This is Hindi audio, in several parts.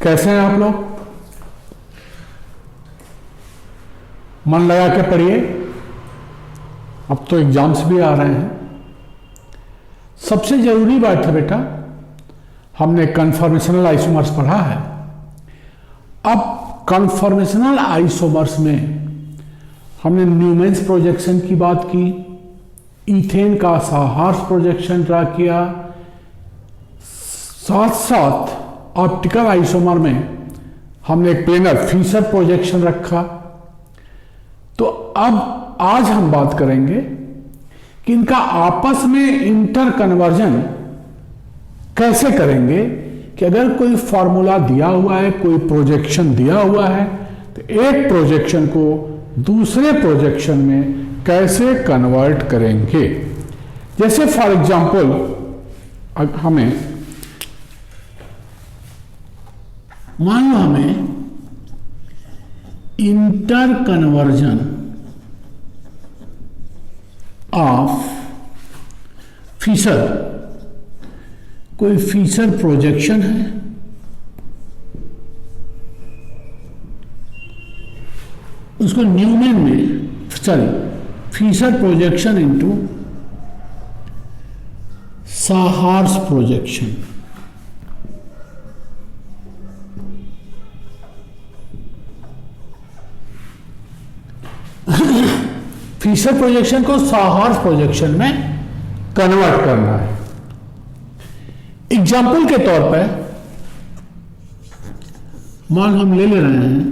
कैसे हैं आप लोग? मन लगा के पढ़िए, अब तो एग्जाम्स भी आ रहे हैं। सबसे जरूरी बात है बेटा, हमने कन्फॉर्मेशनल आइसोमर्स पढ़ा है। अब कन्फॉर्मेशनल आइसोमर्स में हमने न्यूमेन्स प्रोजेक्शन की बात की, इथेन का साहार्स प्रोजेक्शन ड्रा किया, साथ साथ ऑप्टिकल आइसोमर में हमने एक प्लेनर फिशर प्रोजेक्शन रखा। तो अब आज हम बात करेंगे कि इनका आपस में इंटर कन्वर्जन कैसे करेंगे, कि अगर कोई फॉर्मूला दिया हुआ है, कोई प्रोजेक्शन दिया हुआ है, तो एक प्रोजेक्शन को दूसरे प्रोजेक्शन में कैसे कन्वर्ट करेंगे। जैसे फॉर एग्जांपल हमें मान लो हमें इंटर कन्वर्जन ऑफ फिशर, कोई फिशर प्रोजेक्शन है, उसको न्यूमेन में Fischer projection into sawhorse projection. Fischer projection को साहार्स प्रोजेक्शन में कन्वर्ट करना है। एग्जाम्पल के तौर पर मान हम ले रहे हैं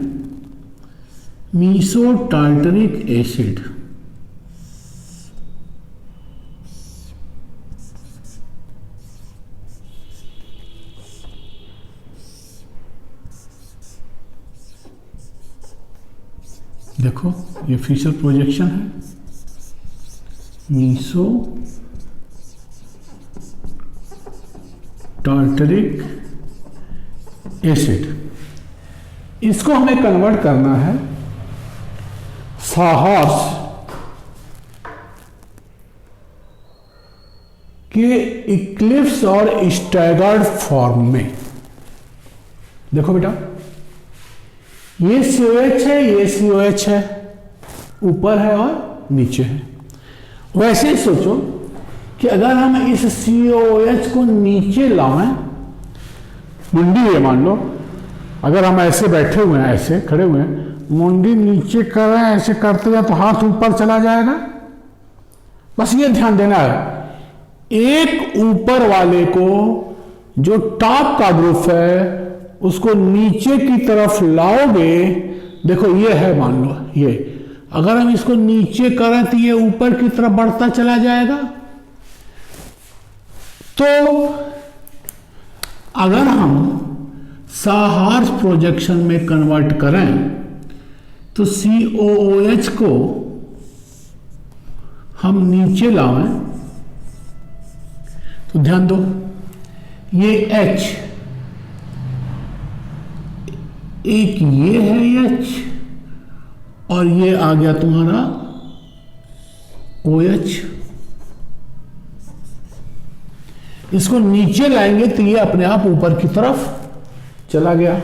मीसो टार्टरिक एसिड, देखो ये फिशर प्रोजेक्शन है, मीसो टार्टरिक एसिड। इसको हमें कन्वर्ट करना है साहार्स के इक्लिप्स और स्टैगर्ड फॉर्म में। देखो बेटा, ये COH है, ये COH है, ऊपर है और नीचे है। वैसे ही सोचो कि अगर हम इस COH को नीचे लाएं, मुंडी है मान लो, अगर हम ऐसे बैठे हुए हैं, ऐसे खड़े हुए हैं, मुंडी नीचे कर रहे हैं, ऐसे करते जाए तो हाथ ऊपर चला जाएगा। बस ये ध्यान देना है, एक ऊपर वाले को जो टॉप का ग्रुप है उसको नीचे की तरफ लाओगे। देखो ये है, मान लो ये, अगर हम इसको नीचे करें तो ये ऊपर की तरफ बढ़ता चला जाएगा। तो अगर हम साहार्स प्रोजेक्शन में कन्वर्ट करें तो COOH को हम नीचे लाएं तो ध्यान दो, ये H, एक ये है H और ये आ गया तुम्हारा OH। इसको नीचे लाएंगे तो ये अपने आप ऊपर की तरफ चला गया।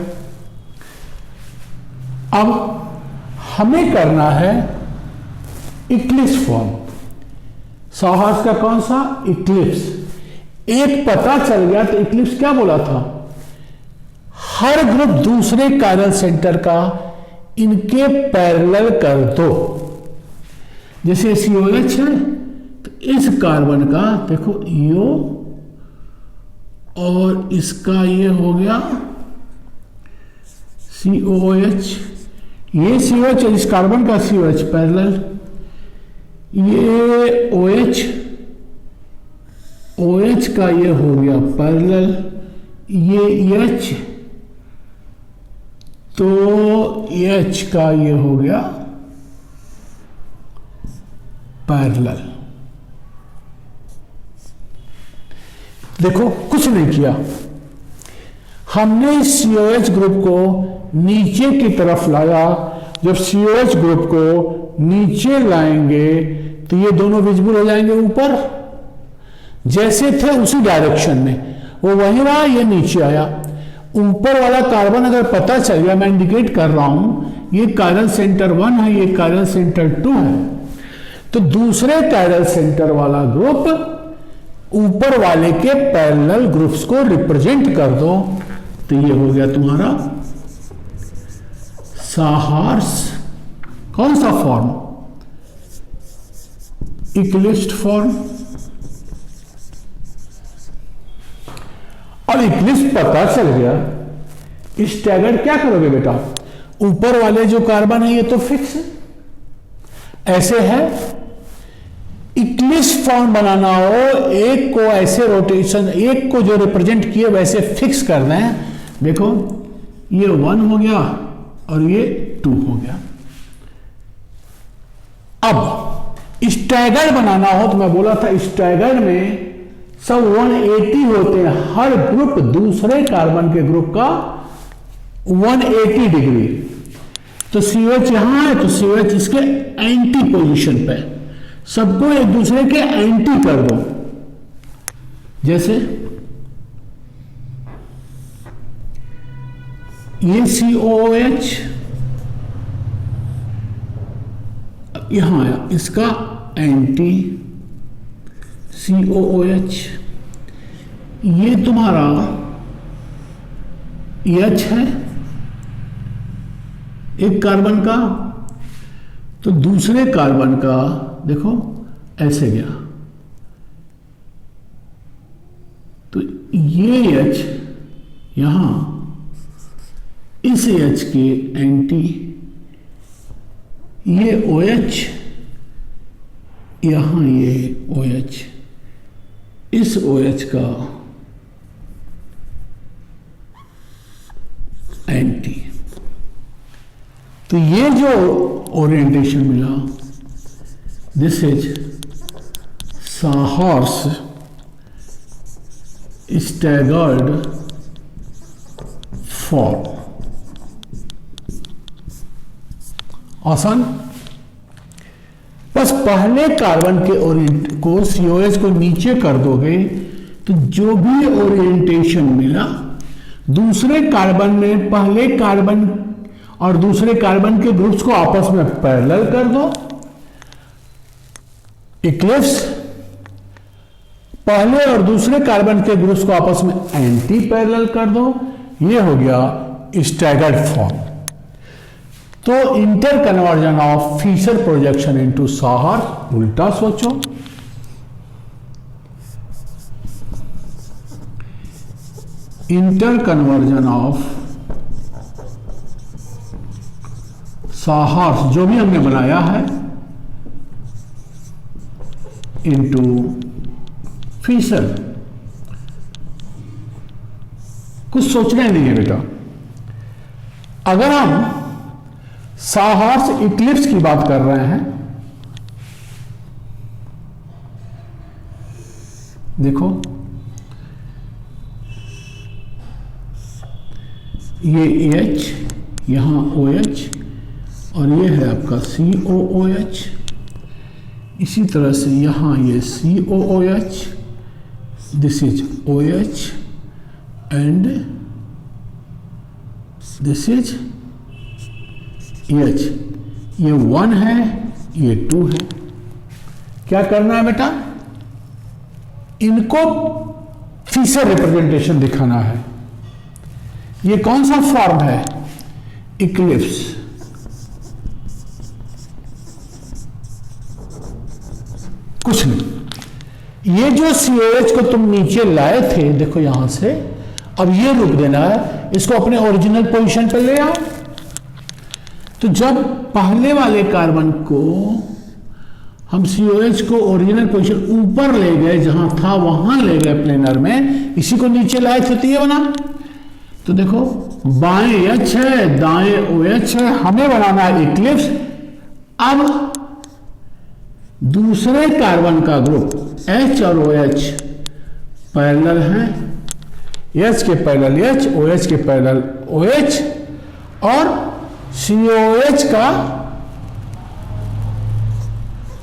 अब हमें करना है इक्लिप्स फॉर्म। साहार्स का कौन सा? इक्लिप्स। एक पता चल गया तो इक्लिप्स क्या बोला था? हर ग्रुप दूसरे कायरल सेंटर का इनके पैरेलल कर दो। जैसे COH है तो इस कार्बन का देखो यो और इसका ये हो गया COOH, ये COH इस कार्बन का COH पैरेलल, ये OH का ये हो गया पैरेलल, ये H, तो H का ये हो गया पैरेलल। देखो कुछ नहीं किया, हमने इस COH ग्रुप को नीचे की तरफ लाया। जब COH ग्रुप को नीचे लाएंगे तो ये दोनों विजिबल हो जाएंगे ऊपर, जैसे थे उसी डायरेक्शन में, वो वहीं रहा, ये नीचे आया। ऊपर वाला कार्बन अगर पता चल गया, मैं इंडिकेट कर रहा हूं ये कायरल सेंटर 1 है, ये कायरल सेंटर 2 है, तो दूसरे कायरल सेंटर वाला ग्रुप ऊपर वाले के पैरेलल ग्रुप्स को रिप्रेजेंट कर दो, तो ये हो गया तुम्हारा साहार्स कौन सा फॉर्म, इक्लिप्स्ड फॉर्म। और इक्लिप्स पता चल गया, स्टैगर्ड क्या करोगे बेटा, ऊपर वाले जो कार्बन है ये तो फिक्स है, ऐसे है। इक्लिप्स फॉर्म बनाना हो, एक को ऐसे रोटेशन, एक को जो रिप्रेजेंट किए वैसे फिक्स कर दें। देखो ये 1 हो गया और ये 2 हो गया। अब स्टैगर्ड बनाना हो तो मैं बोला था स्टैगर्ड में सब 180 होते हैं, हर ग्रुप दूसरे कार्बन के ग्रुप का 180 डिग्री। तो COH यहां है तो COH इसके एंटी पोजीशन पे, सबको एक दूसरे के एंटी कर दो। जैसे ये COOH यहां आया, इसका एंटी COOH, ये तुम्हारा H है एक कार्बन का, तो दूसरे कार्बन का देखो ऐसे गया, तो ये H यहां इस H के एंटी, ये OH यहां ये OH इस OH का एंटी। तो ये जो ओरिएंटेशन मिला, दिस इज साहार्स स्टैगर्ड फॉर्म। आसान, बस पहले कार्बन के ओरिएंट को COH को नीचे कर दोगे तो जो भी ओरिएंटेशन मिला दूसरे कार्बन में पहले कार्बन और दूसरे कार्बन के ग्रुप्स को आपस में पैरेलल कर दो। इक्लिप्स पहले और दूसरे कार्बन के ग्रुप्स को आपस में एंटी पैरेलल कर दो, ये हो गया स्टैगर्ड फॉर्म। तो inter conversion of Fischer projection into sawhorse, उल्टा सोचो, इंटर कन्वर्जन ऑफ साहार जो भी हमने बनाया है इनटू फिशर, कुछ सोचना ही नहीं है बेटा। अगर हम साहार्स इक्लिप्स की बात कर रहे हैं, देखो ये H यहां OH और ये है आपका COOH, इसी तरह से यहां ये COOH, this is OH and this is H, ये 1 है ये 2 है। क्या करना है बेटा, इनको फिशर रिप्रेजेंटेशन दिखाना है। ये कौन सा फॉर्म है, इक्लिप्स। कुछ नहीं, ये जो COH को तुम नीचे लाए थे देखो यहां से, अब ये रुक देना है, इसको अपने ओरिजिनल पोजीशन पर ले आओ। तो जब पहले वाले कार्बन को हम COH को ओरिजिनल पोजीशन ऊपर ले गए, जहां था वहां ले गए प्लेनर में, इसी को नीचे लाए थे तो ये बना। तो देखो बाएं H है दाएं OH है, हमें बनाना है इक्लिप्स। अब दूसरे कार्बन का ग्रुप H और OH पैरेलल हैं, H के पैरेलल H, OH के पैरेलल OH, और COH का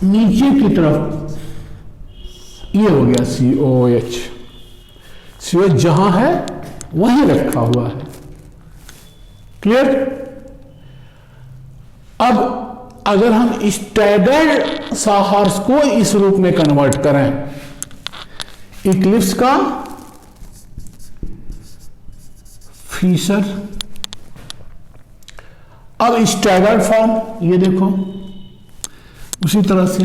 नीचे की तरफ ये हो गया COH। COH जहां है वहीं रखा हुआ है। क्लियर? अब अगर हम स्टैगर्ड साहर्स को इस रूप में कन्वर्ट करें, इक्लिप्स का फीचर, अब स्टैगर्ड फॉर्म ये देखो उसी तरह से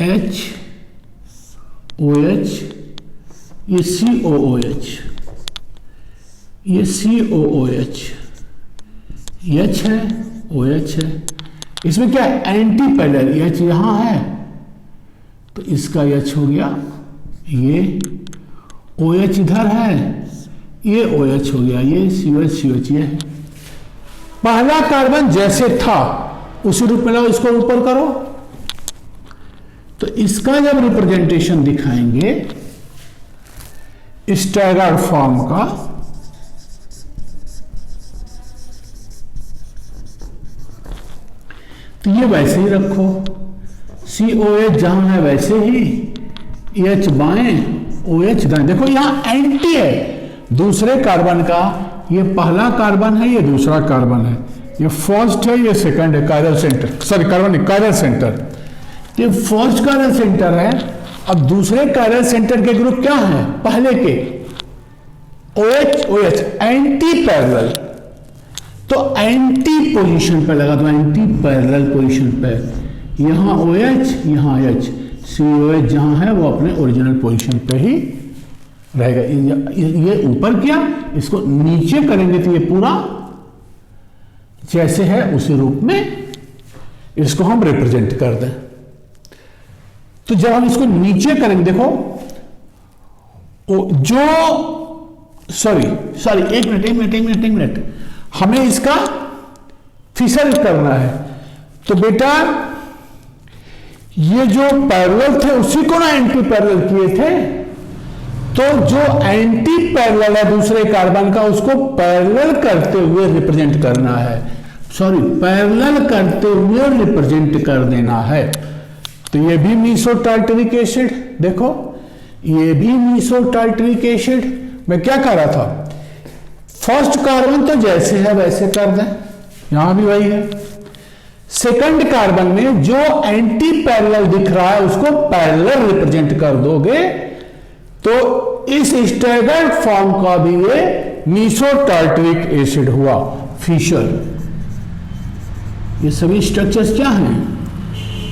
एच ओ एच, ये सी ओ ओ एच, ये सी ओ ओ एच, एच है ओ एच है, इसमें क्या है एंटी पैरेलल, एच यहां है तो इसका एच हो गया, ये ओ एच इधर है, ये ओ एच हो गया, ये सी ओ एच ये है। पहला कार्बन जैसे था उसी रूप में लाओ, इसको ऊपर करो, तो इसका जब रिप्रेजेंटेशन दिखाएंगे स्टैगर्ड फॉर्म का, तो ये वैसे ही रखो, सी ओ एच जहां है वैसे ही, एच बाएं ओ एच दाएं। देखो यहां एंटी है दूसरे कार्बन का, ये पहला कार्बन है, ये दूसरा कार्बन है, ये फर्स्ट है, ये सेकंड है, chiral centre, sorry carbon chiral centre, ये फर्स्ट कायरल सेंटर है। अब दूसरे कायरल सेंटर के ग्रुप क्या है पहले के, ओ एच एंटी पैरेलल, तो एंटी पोजीशन पे लगा दो, एंटी पैरेलल पोजीशन पे, यहां ओ एच यहां एच, सी ओ एच जहां है वो अपने ओरिजिनल पोजीशन पे ही रहेगा। ये ऊपर किया, इसको नीचे करेंगे तो ये पूरा जैसे है उसी रूप में इसको हम रिप्रेजेंट कर दें। तो जब हम इसको नीचे करेंगे, देखो जो सॉरी एक मिनट हमें इसका फिशर करना है, तो बेटा ये जो पैरेलल थे उसी को ना एंटी पैरेलल किए थे, तो जो एंटी पैरेलल है दूसरे कार्बन का उसको पैरेलल करते हुए रिप्रेजेंट करना है, पैरेलल करते हुए रिप्रेजेंट कर देना है। तो ये भी मीसो टार्टरिक एसिड, देखो ये भी मीसो टार्टरिक एसिड। मैं क्या कह रहा था, फर्स्ट कार्बन तो जैसे है वैसे कर दें, यहां भी वही है। सेकंड कार्बन में जो एंटी पैरेलल दिख रहा है उसको पैरेलल रिप्रेजेंट कर दोगे, तो इस स्टैगर्ड फॉर्म का भी ये मीसो टार्टरिक एसिड हुआ, फिशर। ये सभी स्ट्रक्चर्स क्या हैं,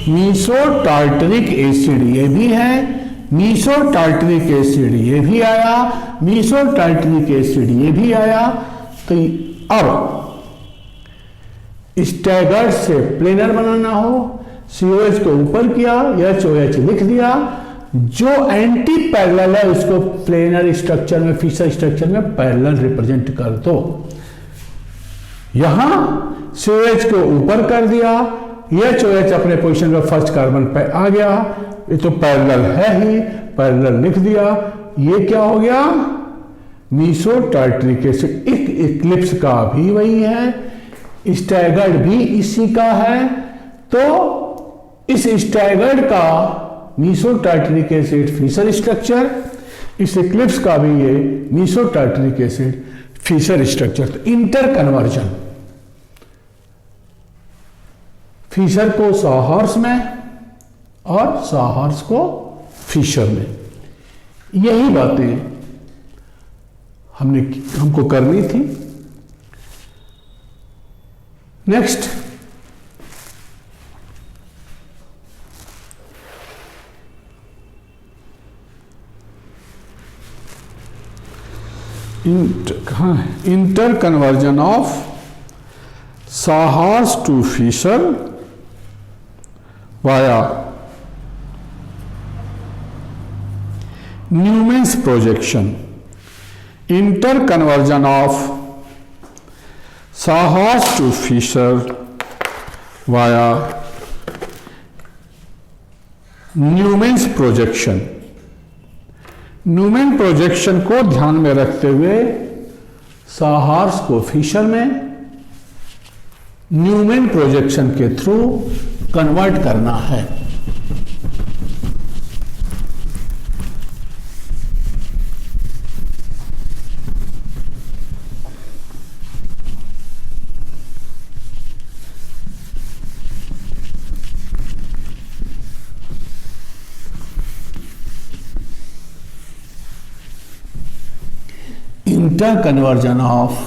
मीसो टार्टरिक एसिड ये भी है, मीसो टार्टरिक एसिड ये भी आया, मीसो टार्टरिक एसिड ये भी आया। तो अब स्टैगर्ड से प्लेनर बनाना हो, COH को ऊपर किया, HOH लिख दिया, जो एंटी पैरेलल है उसको प्लेनर स्ट्रक्चर में, फिशर स्ट्रक्चर में पैरेलल रिप्रेजेंट कर दो। यहां COH को ऊपर कर दिया, HOH अपने पोजीशन पर फर्स्ट कार्बन पे आ गया, ये तो पैरेलल है ही, पैरेलल लिख दिया। ये क्या हो गया, मीसो टार्टरिक एसिड। एक इक्लिप्स का भी वही है, स्टैगर्ड भी इसी का है, तो इस स्टैगर्ड का meso tartaric acid Fischer structure, इस इक्लिप्स का भी ये meso tartaric acid Fischer structure. तो इंटर कन्वर्जन, फिशर को साहर्स में और साहर्स को फिशर में, यही बातें हमको करनी थी। Next, interconversion of sawhorse to Fischer via Newman's projection. Interconversion of sawhorse to Fischer via Newman's projection. Newman projection को ध्यान में रखते हुए साहर्स को फिशर में न्यूमेन प्रोजेक्शन के थ्रू कन्वर्ट करना है। interconversion of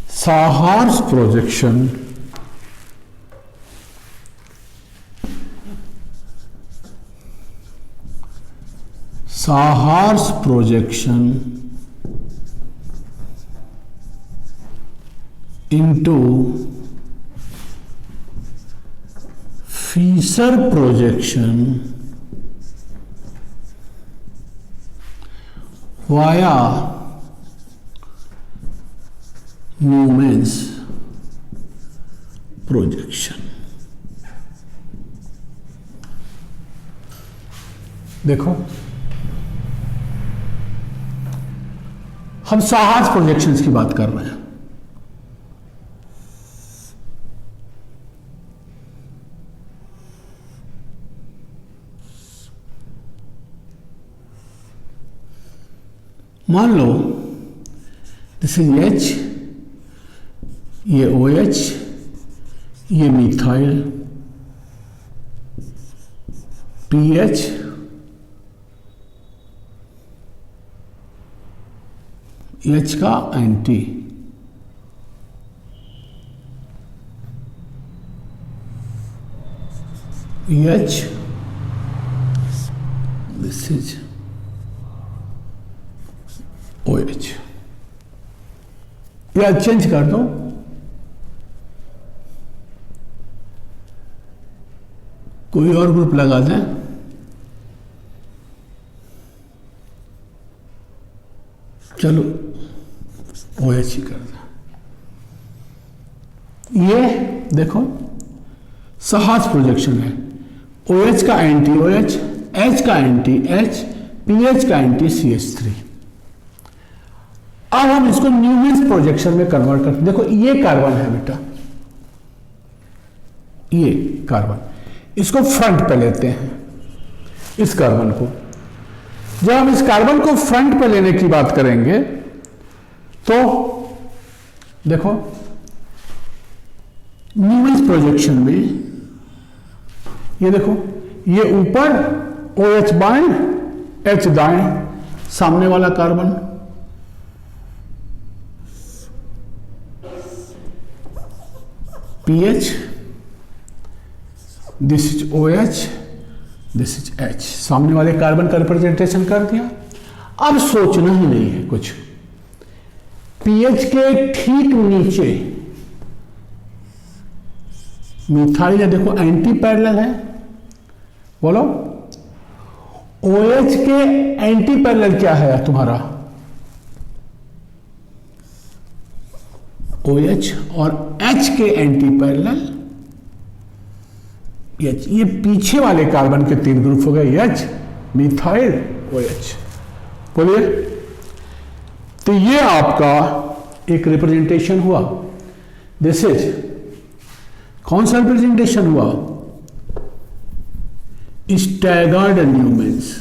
Sahar's projection into Fisher projection via Newman's projection। देखो हम साहार्स प्रोजेक्शंस की बात कर रहे हैं। मान लो दिस इज H, ये OH, ये मिथाइल, pH, H का anti, H, this is OH। या चेंज कर दो, कोई और ग्रुप लगा दें, चलो OH ही कर दें। ये देखो साहार्स प्रोजेक्शन है, OH का एंटी OH, H का एंटी H, pH का एंटी CH3। अब हम इसको न्यूमैन्स प्रोजेक्शन में कन्वर्ट करते हैं। देखो ये कार्बन है बेटा, ये कार्बन, इसको फ्रंट पे लेते हैं, इस कार्बन को। जब हम इस कार्बन को फ्रंट पे लेने की बात करेंगे तो देखो न्यूमैन्स प्रोजेक्शन में ये देखो, ये ऊपर OH बाएं, H दाएं, सामने वाला carbon, pH, this is OH, this is H, सामने वाले कार्बन का रिप्रेजेंटेशन कर दिया। अब सोचना ही नहीं है कुछ, pH के ठीक नीचे मिथाइल है, देखो एंटी पैरेलल है, बोलो OH के एंटी पैरेलल क्या है तुम्हारा, OH, और H के एंटी पैरेलल H। ये पीछे वाले कार्बन के 3 ग्रुप हो गए, H, मिथाइल, OH। बोलिए, तो ये आपका एक रिप्रेजेंटेशन हुआ। दिस इज कौन सा रिप्रेजेंटेशन हुआ, स्टैगर्ड न्यूमैन्स।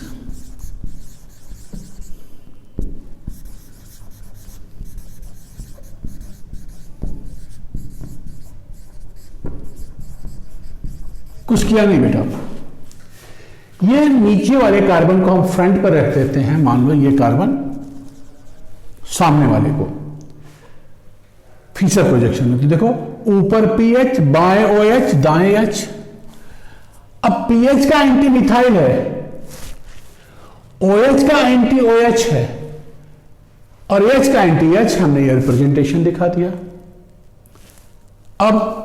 कुछ किया नहीं बेटा, ये नीचे वाले कार्बन को हम फ्रंट पर रख देते हैं। मान लो ये कार्बन सामने वाले को फिशर प्रोजेक्शन में, तो देखो ऊपर pH, बाएं OH, दाएं H। अब pH का एंटी मिथाइल है, OH का एंटी OH है, और H का एंटी H। हमने ये रिप्रेजेंटेशन दिखा दिया। अब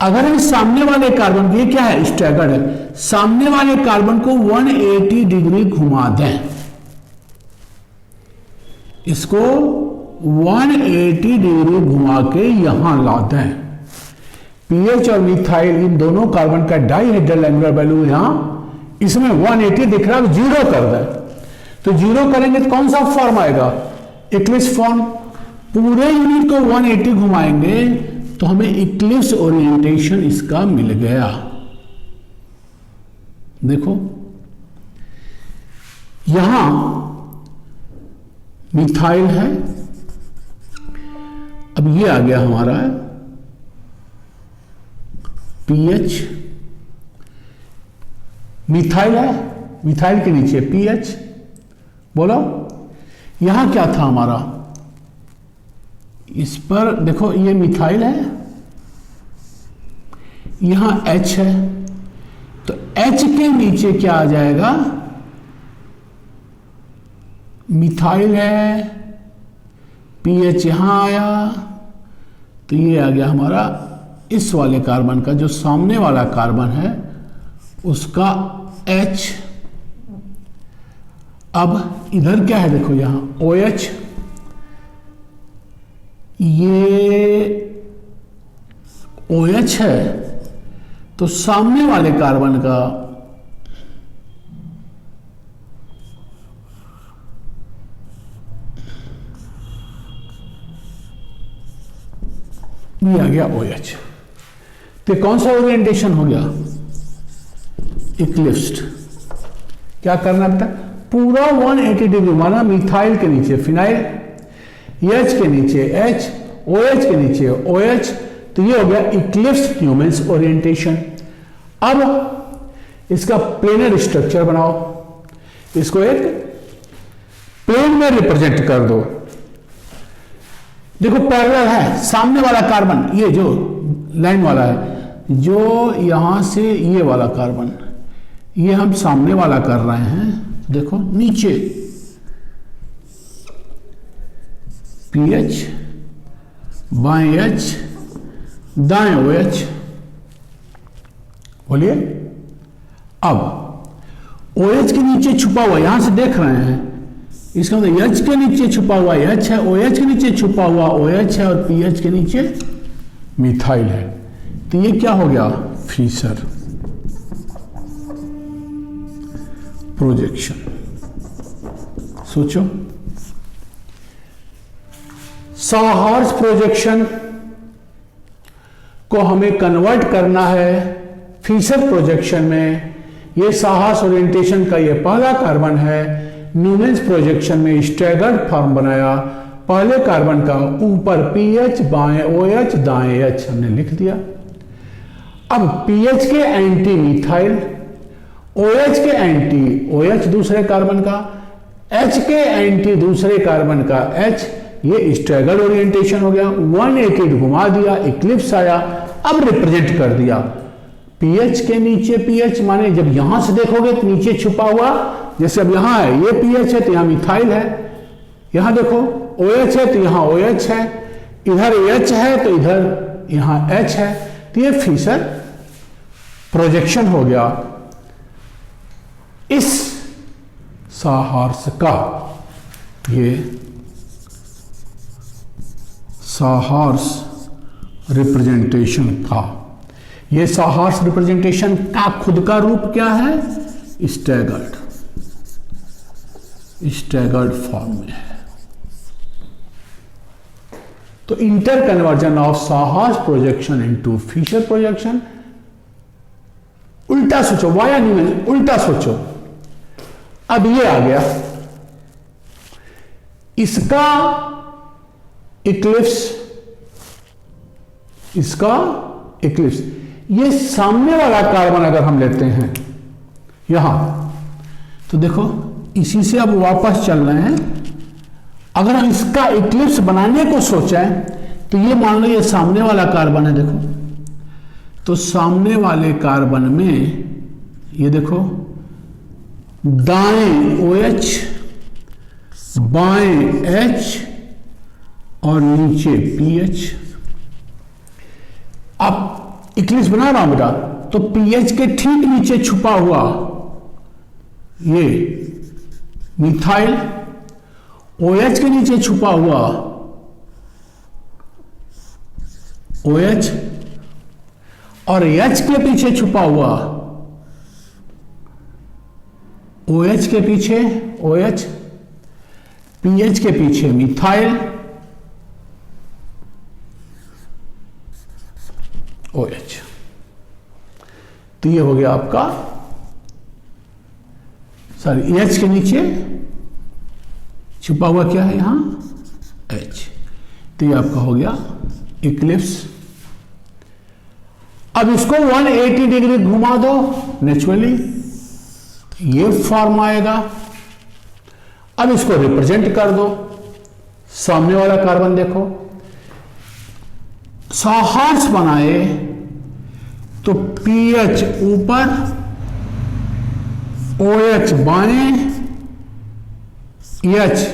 अगर हम सामने वाले कार्बन, ये क्या है, स्टैगर्ड है, सामने वाले कार्बन को 180 डिग्री घुमा दें, इसको 180 डिग्री घुमा के यहां ला दें। pH और मिथाइल इन दोनों कार्बन का डाइहेड्रल एंगुलर वैल्यू यहां इसमें 180 दिख रहा है, जीरो कर दें। तो जीरो करेंगे तो कौन सा फॉर्म आएगा, इक्लिप्स फॉर्म। पूरे यूनिट को 180 घुमाएंगे तो हमें इक्लिप्स ओरिएंटेशन इसका मिल गया। देखो यहां मिथाइल है, अब ये आ गया हमारा pH, मिथाइल है, मिथाइल के नीचे पीएच। बोलो यहां क्या था हमारा, इस पर देखो ये मिथाइल है, यहां H है, तो H के नीचे क्या आ जाएगा, मिथाइल है, पीएच यहां आया, तो ये आ गया हमारा इस वाले कार्बन का, जो सामने वाला कार्बन है उसका H। अब इधर क्या है देखो, यहां OH, ये OH है, तो सामने वाले कार्बन का ये आ गया OH। तो कौन सा ओरिएंटेशन हो गया, इक्लिप्स्ड। क्या करना बेटा, पूरा 180 डिग्री, माना मिथाइल के नीचे फिनाइल, H के नीचे H, OH के नीचे OH, तो ये हो गया इक्लिप्स न्यूमेंस ओरिएंटेशन। अब इसका प्लेनर स्ट्रक्चर बनाओ, इसको एक प्लेन में रिप्रेजेंट कर दो। देखो पैरेलल है, सामने वाला कार्बन ये जो लाइन वाला है, जो यहां से ये वाला कार्बन, ये हम सामने वाला कर रहे हैं। देखो नीचे पीएच, बाएं H, दाएं OH। बोलिए अब OH के नीचे छुपा हुआ, यहां से देख रहे हैं, इसका मतलब H के नीचे छुपा हुआ H है, OH के नीचे छुपा हुआ OH है, और पीएच के नीचे मिथाइल है। तो ये क्या हो गया, फिशर प्रोजेक्शन। सोचो, साहार्स प्रोजेक्शन को हमें कन्वर्ट करना है फिशर प्रोजेक्शन में। ये साहार्स ओरिएंटेशन का ये पहला कार्बन है। न्यूमेंस प्रोजेक्शन में स्टैगर्ड फॉर्म बनाया, पहले कार्बन का ऊपर पीएच, बाएं OH, दाएं H हमने लिख दिया। अब पीएच के एंटी मिथाइल, OH के एंटी OH दूसरे कार्बन का, H के एंटी दूसरे कार्बन का H, ये स्टैगर्ड ओरिएंटेशन हो गया। 180 घुमा दिया, इक्लिप्स आया। अब रिप्रेजेंट कर दिया पीएच के नीचे पीएच, माने जब यहां से देखोगे तो नीचे छुपा हुआ, जैसे अब यहां है ये पीएच है तो यहां मिथाइल है, यहां देखो OH है तो यहां OH है, इधर H है तो इधर यहां H है। तो ये फिशर प्रोजेक्शन हो गया इस साहार्स का, ये साहार्स रिप्रेजेंटेशन का। ये साहार्स रिप्रेजेंटेशन का खुद का रूप क्या है, स्टैगर्ड फॉर्म में है। तो inter conversion of sawhorse projection into Fischer projection. उल्टा सोचो, वाया न्यूमेन, उल्टा सोचो। अब ये आ गया, इसका इक्लिप्स, इसका इक्लिप्स, ये सामने वाला कार्बन अगर हम लेते हैं यहां, तो देखो इसी से अब वापस चल रहे हैं। अगर हम इसका इक्लिप्स बनाने को सोचें तो ये मान लो ये सामने वाला कार्बन है, देखो तो सामने वाले कार्बन में ये देखो दाएं OH, बाएं H और नीचे पीएच। अब इक्लिप्स बना रहा हूं बेटा, तो पीएच के ठीक नीचे छुपा हुआ ये मिथाइल, OH के नीचे छुपा हुआ OH, और H के पीछे छुपा हुआ OH के पीछे OH, पीएच के पीछे मिथाइल OH। तो ये हो गया आपका, सॉरी H के नीचे छुपा हुआ क्या है यहां H। तो ये आपका हो गया इक्लिप्स। अब इसको 180 डिग्री घुमा दो नेचुरली, ये फॉर्म आएगा। अब इसको रिप्रेजेंट कर दो, सामने वाला कार्बन देखो, सॉहर्स बनाए तो पीएच ऊपर, OH बाएं, H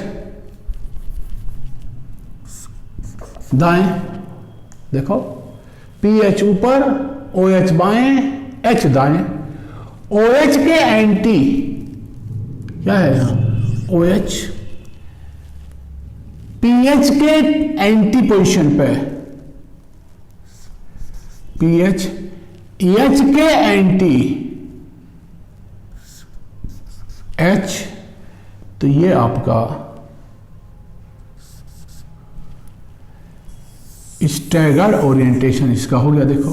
दाएं। देखो पीएच ऊपर, OH बाएं, H दाएं। OH के एंटी क्या है यहां, OH पीएच के एंटी पोजीशन पे, पीएच H के एंटी H, तो ये आपका स्टैगर्ड ओरिएंटेशन इसका हो गया। देखो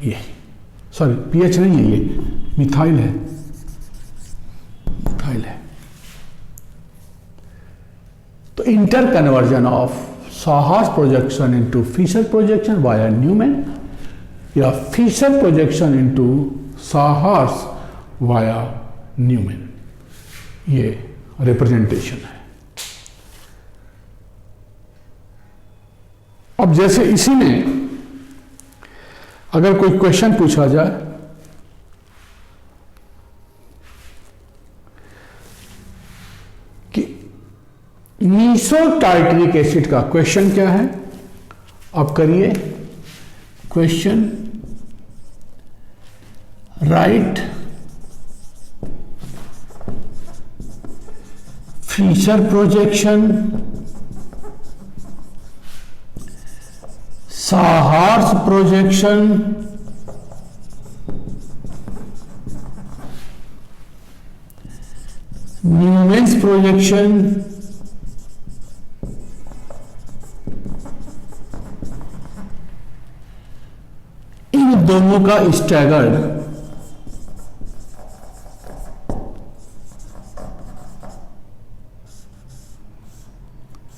ये, सॉरी पीएच नहीं है, ये मिथाइल है, मिथाइल है। तो inter conversion of sawhorse projection into Fischer projection via Newman, या Fischer projection into sawhorse via Newman, ये रिप्रेजेंटेशन है। अब जैसे इसी में अगर कोई क्वेश्चन पूछा जाए कि मीसोटार्ट्रिक एसिड का क्वेश्चन क्या है, अब करिए question, write Fischer projection, sawhorse projection, Newman's projection, इन दोनों का स्टैगर्ड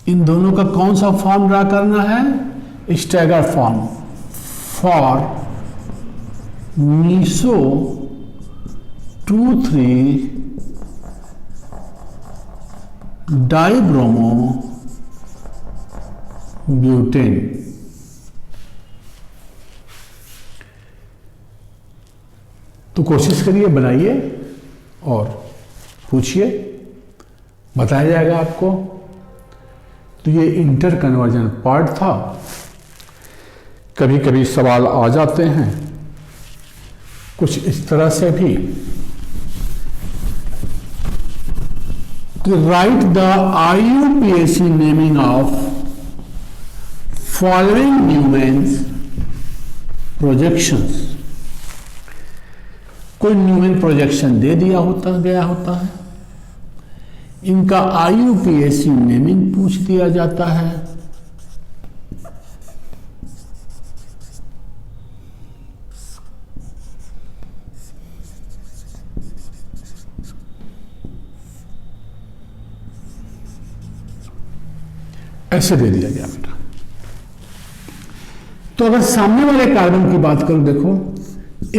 इन दोनों का कौन सा फॉर्म ड्रा करना है, stagger form for meso 2,3 dibromo butane. तो कोशिश करिए, बनाइए और पूछिए, बताया जाएगा आपको। तो ये इंटर कन्वर्जन पार्ट था। कभी कभी सवाल आ जाते हैं कुछ इस तरह से भी कि right the IUPAC naming of following Newman's projections. कोई न्यूमैन प्रोजेक्शन दे दिया गया होता है, इनका IUPAC नेमिंग पूछ दिया जाता है। ऐसे दे दिया गया बेटा। तो अगर सामने वाले कार्बन की बात करूं, देखो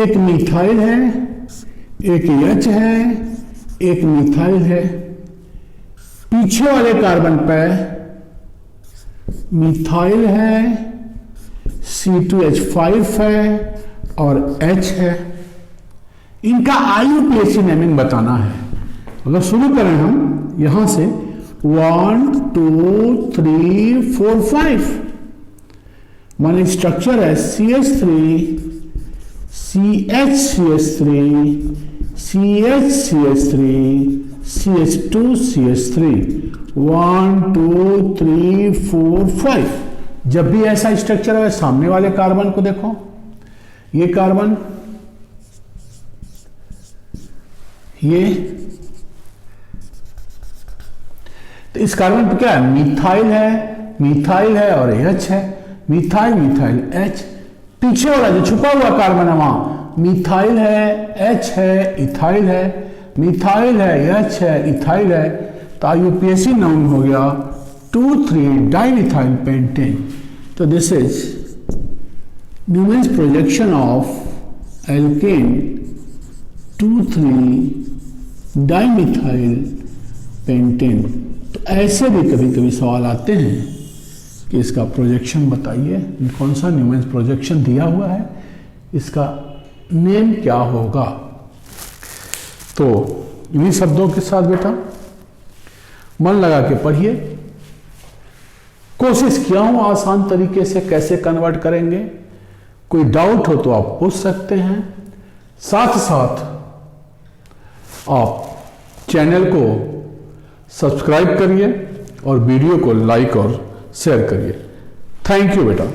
एक मिथाइल है, एक H है, एक मिथाइल है। पीछे वाले कार्बन पे मिथाइल है, C2H5 है और H है। इनका IUPAC नेमिंग बताना है। अगर शुरू करें हम यहां से 1 2 3 4 5, मान स्ट्रक्चर है CH3 CH3 CH3 CH2 CH3 1 2 3 4 5। जब भी ऐसा स्ट्रक्चर है, सामने वाले कार्बन को देखो, ये कार्बन, ये, तो इस कार्बन पे क्या है, मिथाइल है और H है, मिथाइल मिथाइल H। पीछे वाला जो छुपा हुआ कार्बन है वहां मिथाइल है, H है, इथाइल है, मिथाइल है, H है, इथाइल है। तो IUPAC नाउन हो गया 2,3 डाइमिथाइल पेंटेन। तो this is Newman's projection of alkene 2,3 dimethyl pentane. तो ऐसे भी कभी कभी सवाल आते हैं कि इसका प्रोजेक्शन बताइए, कौन सा न्यूमेंस प्रोजेक्शन दिया हुआ है, इसका नेम क्या होगा। तो इन्हीं शब्दों के साथ बेटा मन लगा के पढ़िए। कोशिश किया हूं आसान तरीके से कैसे कन्वर्ट करेंगे। कोई डाउट हो तो आप पूछ सकते हैं। साथ साथ आप चैनल को सब्सक्राइब करिए और वीडियो को लाइक और शेयर करिए। थैंक यू बेटा।